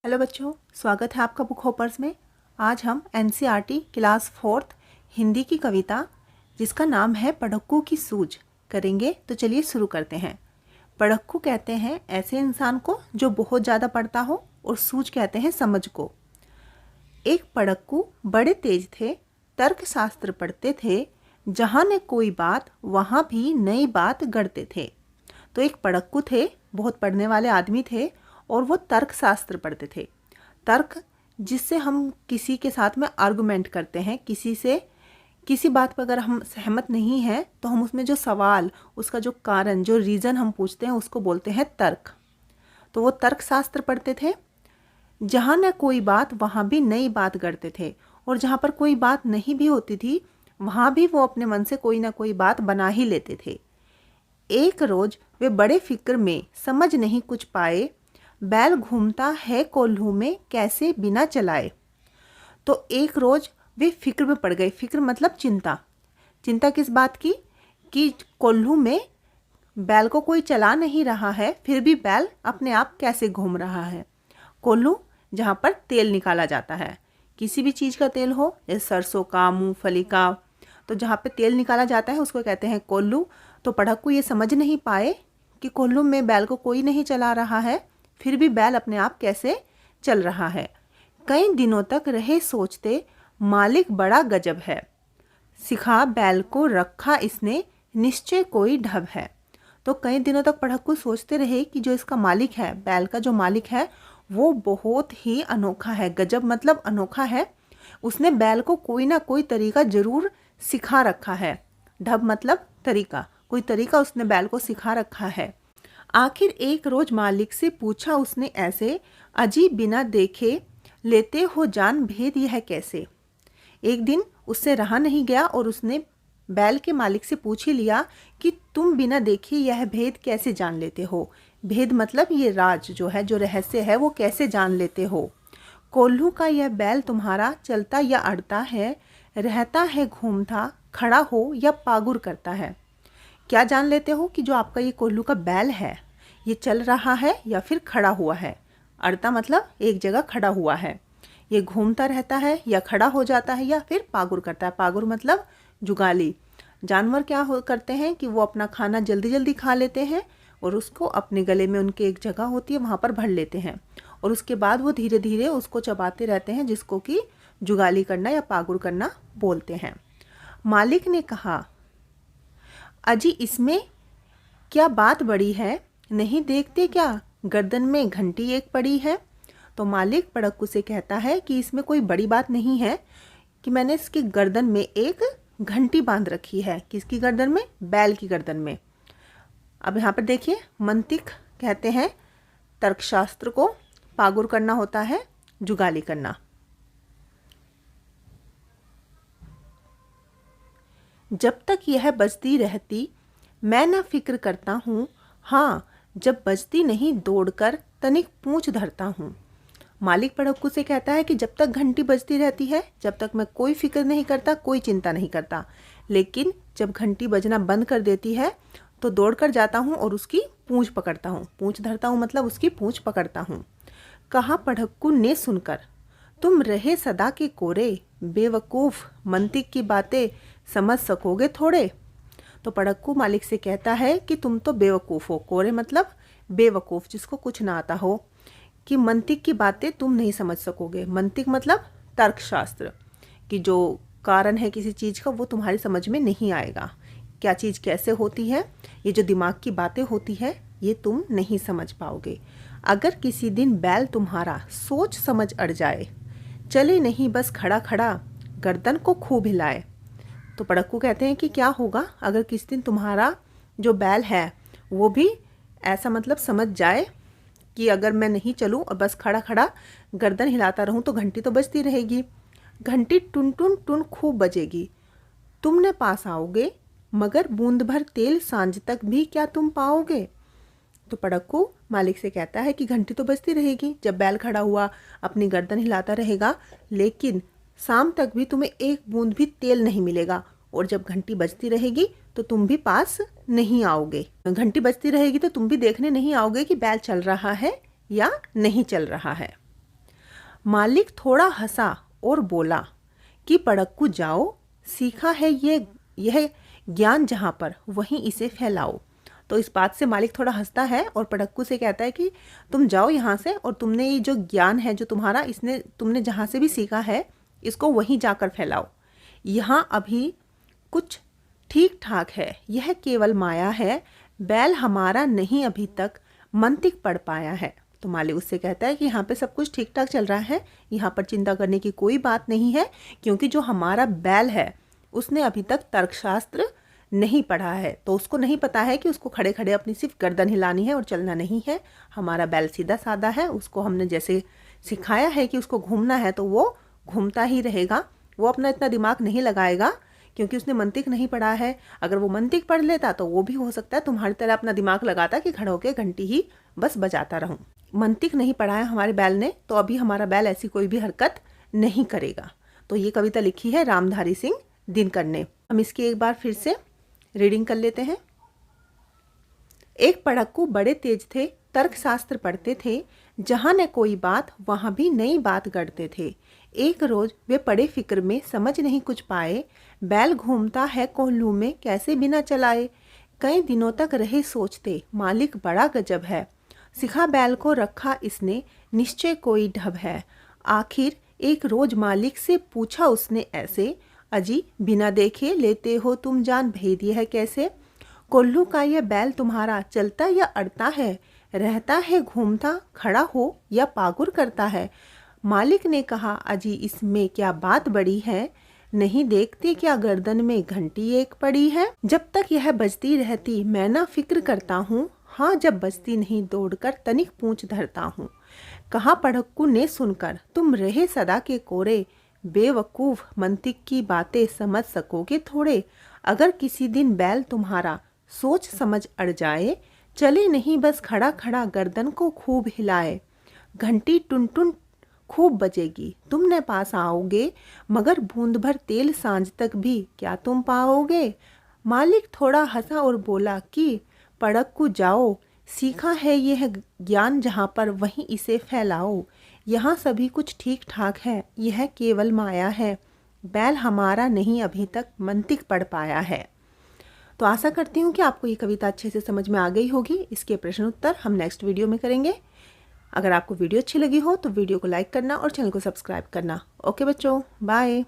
Hello बच्चों, स्वागत है आपका बुक होपर्स में। आज हम एनसीईआरटी क्लास 4th हिंदी की कविता जिसका नाम है पढ़क्कू की सूझ करेंगे। तो चलिए शुरू करते हैं। पढ़क्कू कहते हैं ऐसे इंसान को जो बहुत ज़्यादा पढ़ता हो, और सूझ कहते हैं समझ को। एक पढ़क्कू बड़े तेज थे, तर्कशास्त्र पढ़ते थे, जहाँ ने कोई बात वहाँ भी नई बात गढ़ते थे। तो एक पढ़क्कू थे, बहुत पढ़ने वाले आदमी थे, और वो तर्कशास्त्र पढ़ते थे। तर्क जिससे हम किसी के साथ में आर्गुमेंट करते हैं, किसी बात पर अगर हम सहमत नहीं हैं तो हम उसमें जो सवाल, उसका जो कारण, जो रीज़न हम पूछते हैं उसको बोलते हैं तर्क। तो वो तर्कशास्त्र पढ़ते थे। जहाँ न कोई बात वहाँ भी नई बात गढ़ते थे, और जहाँ पर कोई बात नहीं भी होती थी वहाँ भी वो अपने मन से कोई ना कोई बात बना ही लेते थे। एक रोज वे बड़े फिक्र में समझ नहीं कुछ पाए, बैल घूमता है कोल्हू में कैसे बिना चलाए। तो एक रोज वे फिक्र में पड़ गए। फिक्र मतलब चिंता। चिंता किस बात की? कि कोल्हू में बैल को कोई चला नहीं रहा है, फिर भी बैल अपने आप कैसे घूम रहा है। कोल्हू जहाँ पर तेल निकाला जाता है, किसी भी चीज़ का तेल हो, जैसे सरसों का, मूंगफली का, तो जहाँ पे तेल निकाला जाता है उसको कहते हैं कोल्हू। तो पढ़क्कू ये समझ नहीं पाए कि कोल्हू में बैल को कोई नहीं चला रहा है, फिर भी बैल अपने आप कैसे चल रहा है। कई दिनों तक रहे सोचते, मालिक बड़ा गजब है, सिखा बैल को रखा इसने, निश्चय कोई ढब है। तो कई दिनों तक पढ़क्कू सोचते रहे कि जो इसका मालिक है, बैल का जो मालिक है, वो बहुत ही अनोखा है। गजब मतलब अनोखा है। उसने बैल को कोई ना कोई तरीका जरूर सिखा रखा है। ढब मतलब तरीका, कोई तरीका उसने बैल को सिखा रखा है। आखिर एक रोज मालिक से पूछा उसने ऐसे, अजी बिना देखे लेते हो जान भेद यह कैसे। एक दिन उससे रहा नहीं गया और उसने बैल के मालिक से पूछ ही लिया कि तुम बिना देखे यह भेद कैसे जान लेते हो। भेद मतलब ये राज जो है, जो रहस्य है, वो कैसे जान लेते हो। कोल्हू का यह बैल तुम्हारा चलता या अड़ता है, रहता है घूमता, खड़ा हो या पागुर करता है। क्या जान लेते हो कि जो आपका ये कोल्हू का बैल है, ये चल रहा है या फिर खड़ा हुआ है। अड़ता मतलब एक जगह खड़ा हुआ है। ये घूमता रहता है या खड़ा हो जाता है या फिर पागुर करता है। पागुर मतलब जुगाली। जानवर क्या करते हैं कि वो अपना खाना जल्दी जल्दी खा लेते हैं और उसको अपने गले में, उनकी एक जगह होती है वहाँ पर भर लेते हैं, और उसके बाद वो धीरे धीरे उसको चबाते रहते हैं, जिसको कि जुगाली करना या पागुर करना बोलते हैं। मालिक ने कहा, अजी इसमें क्या बात बड़ी है, नहीं देखते क्या गर्दन में घंटी एक पड़ी है। तो मालिक पढ़क्कू से कहता है कि इसमें कोई बड़ी बात नहीं है कि मैंने इसकी गर्दन में एक घंटी बांध रखी है। किसकी गर्दन में? बैल की गर्दन में। अब यहाँ पर देखिए, मंतिक कहते हैं तर्कशास्त्र को, पागुर करना होता है जुगाली करना। जब तक यह बजती रहती मैं न फिक्र करता हूँ, हाँ जब बजती नहीं दौड़कर तनिक पूंछ धरता हूँ। मालिक पढ़क्कू से कहता है कि जब तक घंटी बजती रहती है, जब तक मैं कोई फिक्र नहीं करता, कोई चिंता नहीं करता, लेकिन जब घंटी बजना बंद कर देती है तो दौड़कर जाता हूँ और उसकी पूंछ पकड़ता हूँ। पूंछ धरता हूँ मतलब उसकी पूंछ पकड़ता हूँ। कहा पढ़क्कू ने सुनकर, तुम रहे सदा के कोरे, बेवकूफ़ मंतिक की बातें समझ सकोगे थोड़े। तो पढ़क्कू मालिक से कहता है कि तुम तो बेवकूफ़ हो। कोरे मतलब बेवकूफ़, जिसको कुछ ना आता हो, कि मंतिक की बातें तुम नहीं समझ सकोगे। मंतिक मतलब तर्कशास्त्र, कि जो कारण है किसी चीज़ का वो तुम्हारी समझ में नहीं आएगा। क्या चीज़ कैसे होती है, ये जो दिमाग की बातें होती है, ये तुम नहीं समझ पाओगे। अगर किसी दिन बैल तुम्हारा सोच समझ अड़ जाए, चले नहीं बस खड़ा खड़ा, गर्दन को खूब हिलाए। तो पढ़क्कू कहते हैं कि क्या होगा अगर किसी दिन तुम्हारा जो बैल है वो भी ऐसा मतलब समझ जाए कि अगर मैं नहीं चलूं और बस खड़ा खड़ा गर्दन हिलाता रहूं तो घंटी तो बजती रहेगी। घंटी टुन टुन टुन खूब बजेगी, तुमने पास आओगे, मगर बूंद भर तेल सांझ तक भी क्या तुम पाओगे। तो पढ़क्कू मालिक से कहता है कि घंटी तो बजती रहेगी जब बैल खड़ा हुआ अपनी गर्दन हिलाता रहेगा, लेकिन शाम तक भी तुम्हें एक बूंद भी तेल नहीं मिलेगा, और जब घंटी बजती रहेगी तो तुम भी पास नहीं आओगे। घंटी बजती रहेगी तो तुम भी देखने नहीं आओगे कि बैल चल रहा है या नहीं चल रहा है। मालिक थोड़ा हंसा और बोला कि पड़क्कू जाओ, सीखा है यह ज्ञान जहाँ पर वहीं इसे फैलाओ। तो इस बात से मालिक थोड़ा हंसता है और पड़क्कू से कहता है कि तुम जाओ यहाँ से और तुमने ये जो ज्ञान है जो तुम्हारा, इसने तुमने जहाँ से भी सीखा है इसको वहीं जाकर फैलाओ। यहाँ अभी कुछ ठीक ठाक है, यह केवल माया है, बैल हमारा नहीं अभी तक मंतिक पढ़ पाया है। तो मालिक उससे कहता है कि यहाँ पे सब कुछ ठीक ठाक चल रहा है, यहाँ पर चिंता करने की कोई बात नहीं है, क्योंकि जो हमारा बैल है उसने अभी तक तर्कशास्त्र नहीं पढ़ा है, तो उसको नहीं पता है कि उसको खड़े खड़े अपनी सिर्फ गर्दन हिलानी है और चलना नहीं है। हमारा बैल सीधा साधा है, उसको हमने जैसे सिखाया है कि उसको घूमना है तो वो घूमता ही रहेगा, वो अपना इतना दिमाग नहीं लगाएगा क्योंकि उसने मंतिक नहीं पढ़ा है। अगर वो मंतिक पढ़ लेता तो वो भी हो सकता है तुम्हारी तरह अपना दिमाग लगाता कि खड़ा होकर घंटी ही बस बजाता रहूं। मंतिक नहीं पढ़ा है हमारे बैल ने, तो अभी हमारा बैल ऐसी कोई भी हरकत नहीं करेगा। तो ये कविता लिखी है रामधारी सिंह दिनकर ने। हम इसकी एक बार फिर से रीडिंग कर लेते हैं। एक पढ़क्कू बड़े तेज थे, तर्कशास्त्र पढ़ते थे, जहाँ न कोई बात वहाँ भी नई बात गढ़ते थे। एक रोज वे पड़े फिक्र में, समझ नहीं कुछ पाए, बैल घूमता है कोल्हू में कैसे बिना चलाए। कई दिनों तक रहे सोचते, मालिक बड़ा गजब है, सिखा बैल को रखा इसने, निश्चय कोई ढब है। आखिर एक रोज मालिक से पूछा उसने ऐसे, अजी बिना देखे लेते हो तुम जान, भेद यह है कैसे। कोल्हू का यह बैल तुम्हारा चलता या अड़ता है, रहता है घूमता, खड़ा हो या पागुर करता है। मालिक ने कहा, अजी इसमें क्या बात बड़ी है, नहीं देखते क्या गर्दन में घंटी एक पड़ी है। जब तक यह बजती रहती मैं ना फिक्र करता हूँ, हाँ जब बजती नहीं दौड़कर तनिक पूंछ धरता हूँ। कहा पढ़क्कू ने सुनकर, तुम रहे सदा के कोरे, बेवकूफ मंतिक की बातें समझ सकोगे थोड़े। अगर किसी दिन बैल तुम्हारा सोच समझ अड़ जाए, चले नहीं बस खड़ा खड़ा गर्दन को खूब हिलाए। घंटी टुन टुन खूब बजेगी, तुम न पास आओगे, मगर बूंद भर तेल सांझ तक भी क्या तुम पाओगे। मालिक थोड़ा हंसा और बोला कि पढ़क्कू जाओ, सीखा है यह ज्ञान जहाँ पर वहीं इसे फैलाओ। यहाँ सभी कुछ ठीक ठाक है, यह केवल माया है, बैल हमारा नहीं अभी तक मंतिक पढ़ पाया है। तो आशा करती हूँ कि आपको ये कविता अच्छे से समझ में आ गई होगी। इसके प्रश्न उत्तर हम नेक्स्ट वीडियो में करेंगे। अगर आपको वीडियो अच्छी लगी हो तो वीडियो को लाइक करना और चैनल को सब्सक्राइब करना। ओके बच्चों, बाय।